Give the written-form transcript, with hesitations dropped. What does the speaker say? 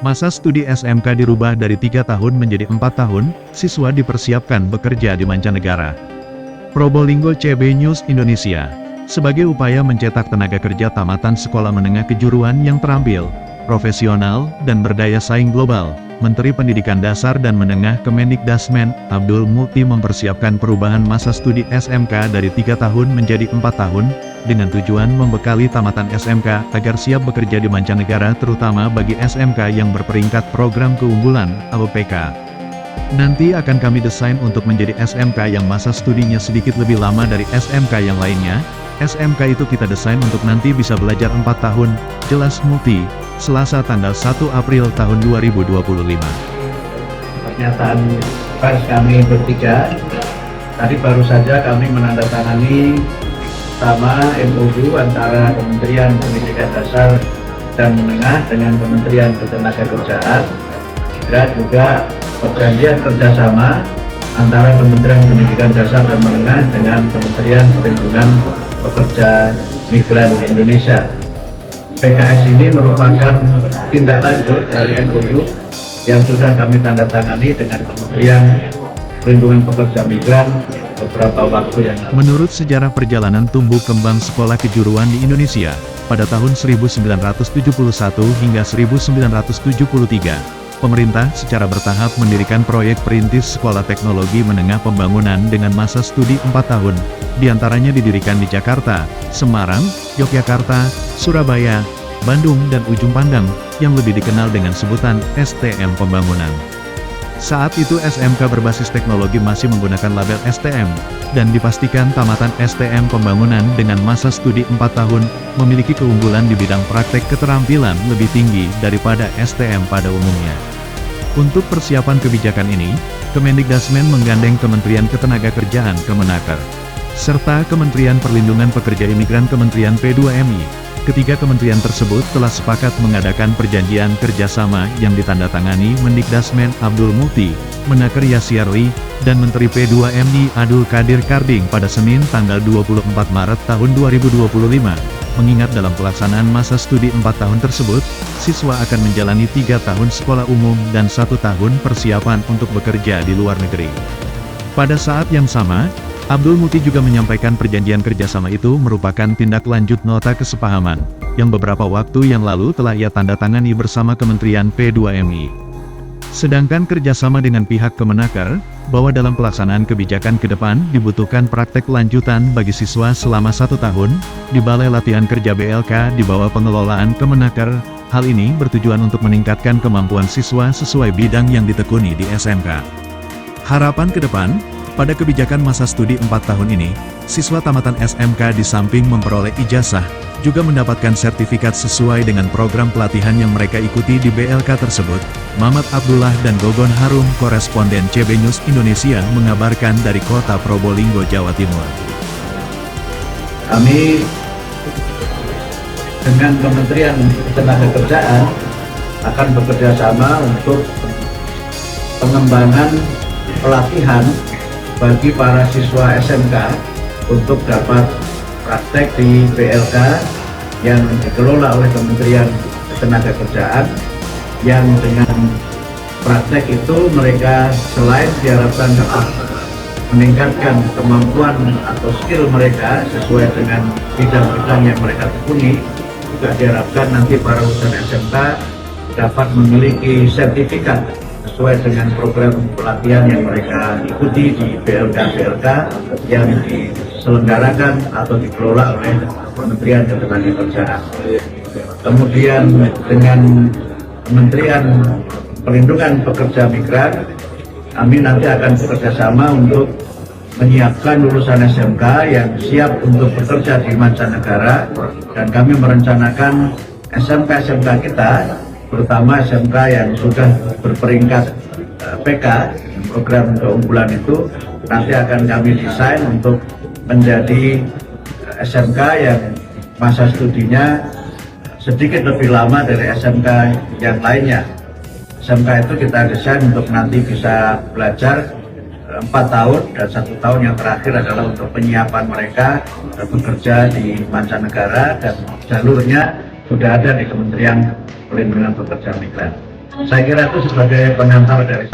Masa studi SMK dirubah dari 3 tahun menjadi 4 tahun, siswa dipersiapkan bekerja di mancanegara. Probolinggo CB News Indonesia. Sebagai upaya mencetak tenaga kerja tamatan sekolah menengah kejuruan yang terampil, profesional, dan berdaya saing global, Menteri Pendidikan Dasar dan Menengah Kemendikdasmen, Abdul Mukti mempersiapkan perubahan masa studi SMK dari 3 tahun menjadi 4 tahun, dengan tujuan membekali tamatan SMK agar siap bekerja di mancanegara terutama bagi SMK yang berperingkat program keunggulan, (APK). Nanti akan kami desain untuk menjadi SMK yang masa studinya sedikit lebih lama dari SMK yang lainnya. SMK itu kita desain untuk nanti bisa belajar 4 tahun, jelas Mukti, Selasa tanggal 1 April tahun 2025. Pernyataan pers kami bertiga, tadi baru saja kami menandatangani sama MOU antara Kementerian Pendidikan Dasar dan Menengah dengan Kementerian Ketenagakerjaan, dan juga perjanjian kerjasama antara Kementerian Pendidikan Dasar dan Menengah dengan Kementerian Perlindungan Pekerja Migran Indonesia. PKS ini merupakan tindak lanjut dari MOU yang sudah kami tandatangani dengan Kementerian Perlindungan Pekerja Migran beberapa waktu yang lalu. Menurut sejarah perjalanan tumbuh kembang sekolah kejuruan di Indonesia, pada tahun 1971 hingga 1973, pemerintah secara bertahap mendirikan proyek perintis sekolah teknologi menengah pembangunan dengan masa studi 4 tahun, diantaranya didirikan di Jakarta, Semarang, Yogyakarta, Surabaya, Bandung dan Ujung Pandang, yang lebih dikenal dengan sebutan STM Pembangunan. Saat itu SMK berbasis teknologi masih menggunakan label STM, dan dipastikan tamatan STM Pembangunan dengan masa studi 4 tahun, memiliki keunggulan di bidang praktek keterampilan lebih tinggi daripada STM pada umumnya. Untuk persiapan kebijakan ini, Kemendikdasmen menggandeng Kementerian Ketenagakerjaan Kemenaker, serta Kementerian Perlindungan Pekerja Imigran Kementerian P2MI. Ketiga kementerian tersebut telah sepakat mengadakan perjanjian kerjasama yang ditandatangani Mendikdasmen Abdul Mukti, Menaker Yasiarli, dan Menteri P2MI Abdul Qadir Karding pada Senin tanggal 24 Maret tahun 2025. Mengingat dalam pelaksanaan masa studi 4 tahun tersebut, siswa akan menjalani 3 tahun sekolah umum dan 1 tahun persiapan untuk bekerja di luar negeri. Pada saat yang sama, Abdul Mukti juga menyampaikan perjanjian kerjasama itu merupakan tindak lanjut nota kesepahaman, yang beberapa waktu yang lalu telah ia tanda tangani bersama Kementerian P2MI. Sedangkan kerjasama dengan pihak Kemenaker, bahwa dalam pelaksanaan kebijakan ke depan dibutuhkan praktek lanjutan bagi siswa selama 1 tahun, di Balai Latihan Kerja BLK di bawah pengelolaan Kemenaker. Hal ini bertujuan untuk meningkatkan kemampuan siswa sesuai bidang yang ditekuni di SMK. Harapan ke depan, pada kebijakan masa studi 4 tahun ini, siswa tamatan SMK di samping memperoleh ijazah, juga mendapatkan sertifikat sesuai dengan program pelatihan yang mereka ikuti di BLK tersebut. Mamat Abdullah dan Gogon Harum, koresponden CB News Indonesia mengabarkan dari kota Probolinggo, Jawa Timur. Kami dengan Kementerian Ketenagakerjaan akan bekerja sama untuk pengembangan pelatihan bagi para siswa SMK untuk dapat praktek di BLK yang dikelola oleh Kementerian Ketenagakerjaan, yang dengan praktek itu mereka selain diharapkan dapat meningkatkan kemampuan atau skill mereka sesuai dengan bidang-bidang yang mereka tekuni, juga diharapkan nanti para lulusan SMK dapat memiliki sertifikat sesuai dengan program pelatihan yang mereka ikuti di BLK-BLK yang diselenggarakan atau dikelola oleh Kementerian Ketenagakerjaan. Kemudian dengan Kementerian Perlindungan Pekerja Migran, kami nanti akan bekerjasama untuk menyiapkan lulusan SMK yang siap untuk bekerja di mancanegara, dan kami merencanakan SMK-SMK kita, terutama SMK yang sudah berperingkat PK, program keunggulan itu, nanti akan kami desain untuk menjadi SMK yang masa studinya sedikit lebih lama dari SMK yang lainnya. SMK itu kita desain untuk nanti bisa belajar 4 tahun, dan 1 tahun yang terakhir adalah untuk penyiapan mereka bekerja di mancanegara, dan jalurnya sudah ada di Kementerian Perlindungan Pekerja Migran. Saya kira itu sebagai pengantar dari